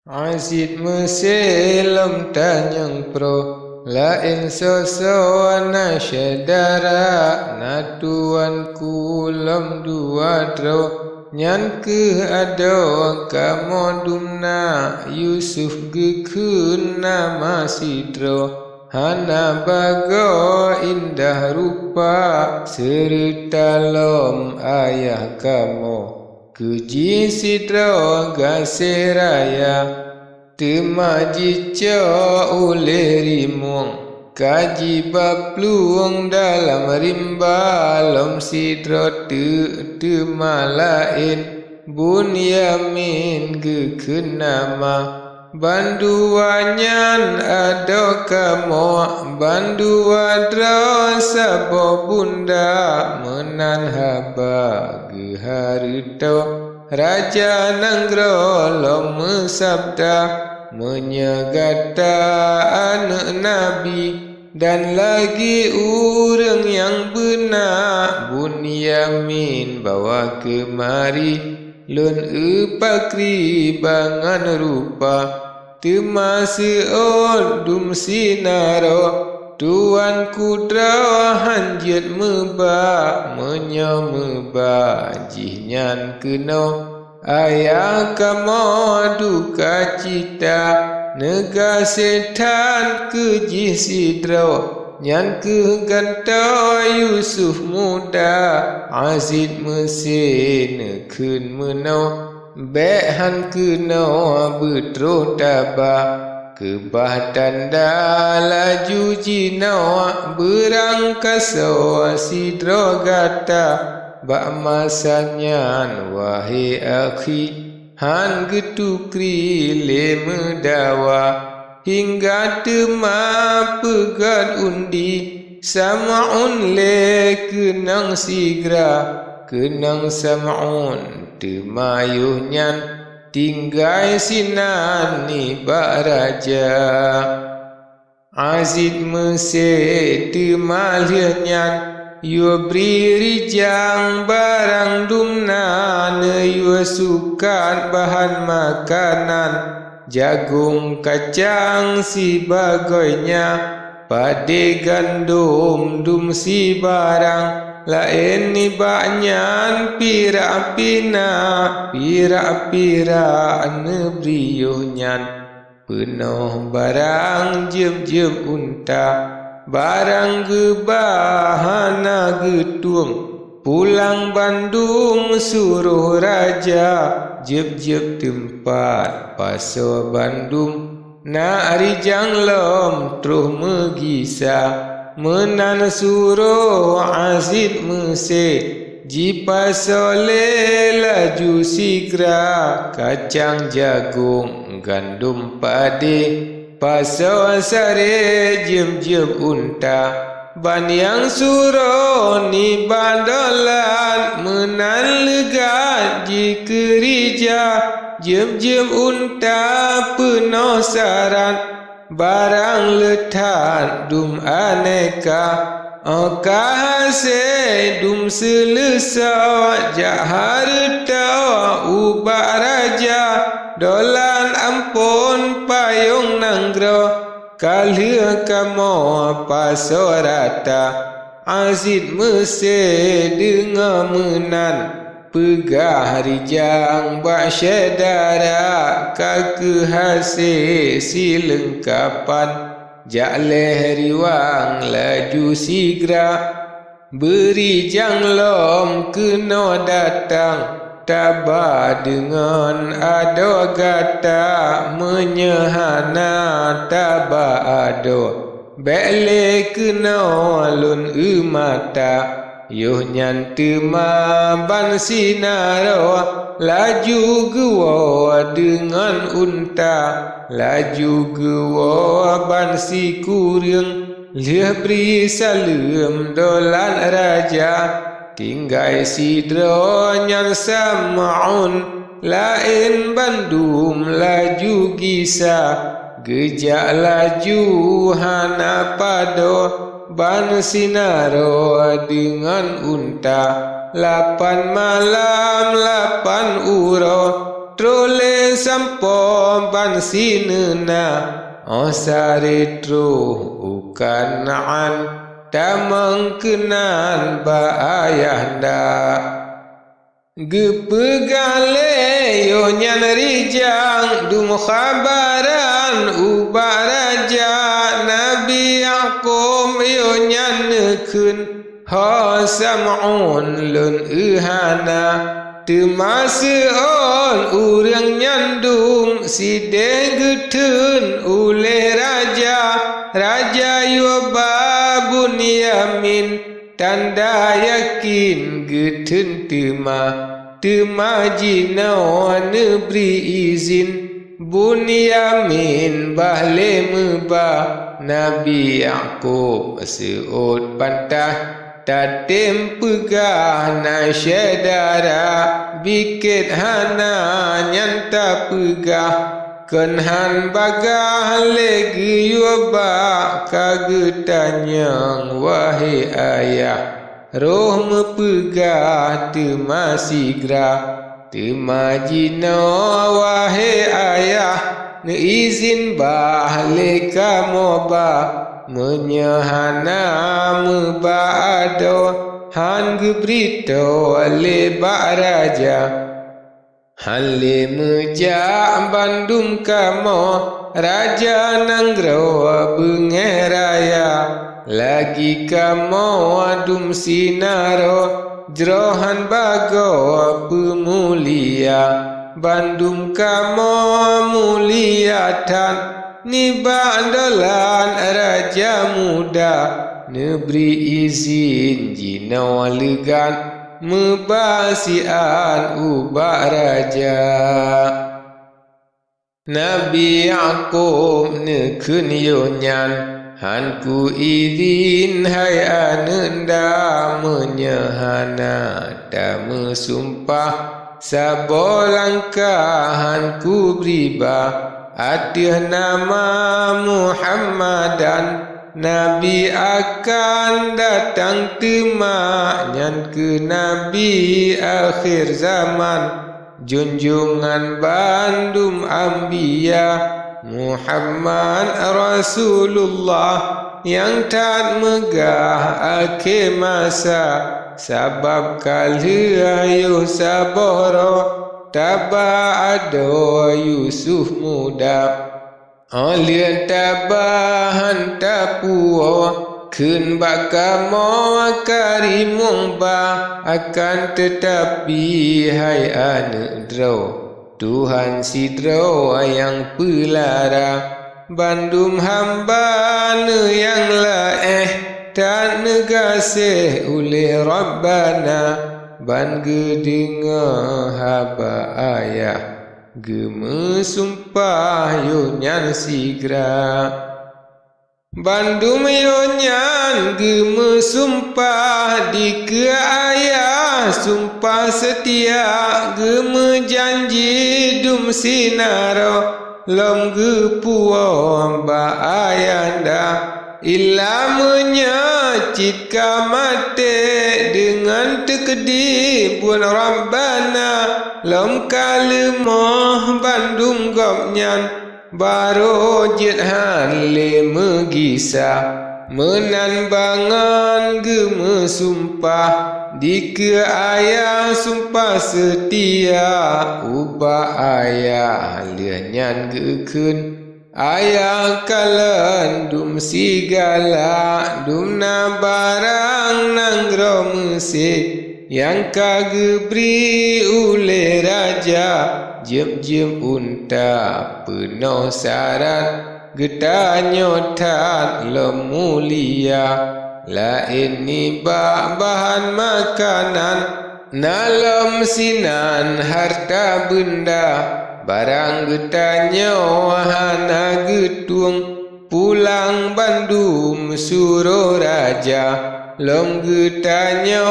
Asid meselem tanyang pro lain sosoana syedara natuan kulam dua dro nyan ke ado kamodumna Yusuf gekun nama sidro hana bago indah rupa serta lom ayah kamu kuji sidro gaseraya temaji co oleh rimung kaji bapluang dalam rimba lom sidro temalain bunyamin gekun nama banduanyan ado kamu banduadra sabo bunda menan haba geharuto raja nanggro lom mesabda menyegata anak Nabi dan lagi urang yang benar bunyamin bawa kemari lun upakri bangan rupa temasa dum sinaro tuan kudra hanjit meba menyameba jihnyan keno ayah kamu duka cita nega setan kejih sidro nyan ke ganta Yusuf muda azid mesin kun meno behan keno betro taba kebah tanda laju jinawa berangkaso sidro gata bak masanyan wahai akhi han getukri le medawa hingga tema pegat undi sama'un le kenang sigra kenang sama'un temayuhnyan tinggai sinani bak raja azid mese temalhnyan yu beri rijang barang dumna ne yu sukat bahan makanan jagung kacang si bagainya pade gandum dum si barang lain ni banyan pira-pina pira-pira nebriyuhnyan penuh barang jeb-jeb unta barang gebahana getung pulang Bandung suruh raja jeb-jeb tempat paso Bandung nak rijang lom truh megisa menan suruh azid mese jipa sole laju sigra kacang jagung gandum pade paso sare jem-jem unta ban yang suruh ni bandolan menan lega jika rija jem-jem unta penuh saran barang letak dum aneka okahase dum selesa jak harta ubak raja dolan ampun payung nanggro kalia kamu pasorata azid mese dengar menan pegah rijang bak syedara kake hase silengkapan jak leh riwang laju sigra beri jang lom kena datang taba dengan ado gata menyehana taba ado bele kena lun mata yuh nyan tema ban sinaro laju gewa dengan unta laju gewa ban si kuring leh beri salam dolan raja tinggai sidro nyan sama'un lain bandum laju gisa gejak laju hana pado ban sinaro dengan unta 8 malam 8 uro trole sampo ban sinena osare tro ukanaan tamang kenan ba ayahda gepegale yo nyan rijang dum khabaran ubaraja Nabi Yaqub yo nyan nekun ha sam'un lun ihana temaseon urang nyandung sideng getun oleh raja Yubabun Yamin tanda yakin getun tema jinau neberi izin Bunyamin bahle meba Nabi Yaqub seut pantah tatim pegah na syedara bikit hana nyanta pegah kenhan bagah legi yuba kagetanyang wahai ayah roh mepegah temasigra temajina wahai ayah neizin bahle kamoba menyahana mebado han gebrito lebak raja hale meja bandum kamo raja nanggro bengeraya lagi kamo adum sinaro jrohan bago pemulia bandum kamo muliatan niba andalan raja muda neberi izin jinau legan mebasian ubak raja Nabi Yaqub nekun yonyan hanku izin hai ananda menyahana da mesumpah sabolangkah hanku beriba Atih nama Muhammadan Nabi akan datang temaknya ke Nabi akhir zaman junjungan bandum Ambiya Muhammad Rasulullah yang tak megah akhir masa sabab kali ayu saboro taba ado Yusuf muda oleh tabahan tapuo kun bakamo karimung ba akan tetapi hai anak draw Tuhan sidro yang pelara bandum hamba yang laeh tak negasih oleh Rabbana ban gedenga haba ayah gemesumpah yonyan sigra bandum yonyan gemesumpah di ke ayah sumpah setia gemejanji dum sinaro lom gepuo ba ayanda ilamanya jika mati dengan tekedi pun Rabbana lam kalimah bandung gopnyan baru jithan le megisa menanbangan gemesumpah di ke ayah sumpah setia ubah ayah lianyan gekun ayah kalan dum sigala dum na barang nanggro mesih yang kagebri oleh raja jem unta penuh syarat getanyo tat lemulia lain ni bahan makanan nalam sinan harta benda barang getanya wahana getung pulang bandum suruh raja lom getanya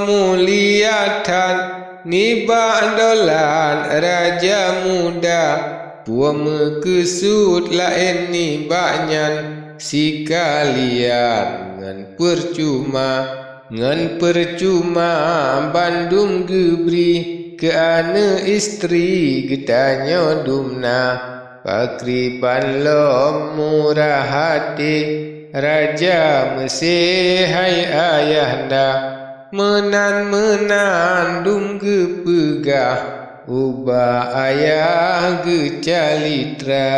muliatan niba dolan raja muda puame kesut lain nibanyan sekalian ngan percuma bandum gebri Kerana isteri getanya dumna, pakriban lom murah hati, Raja Mesir hai ayahanda, menan dum gepegah, ubah ayah gecalitra.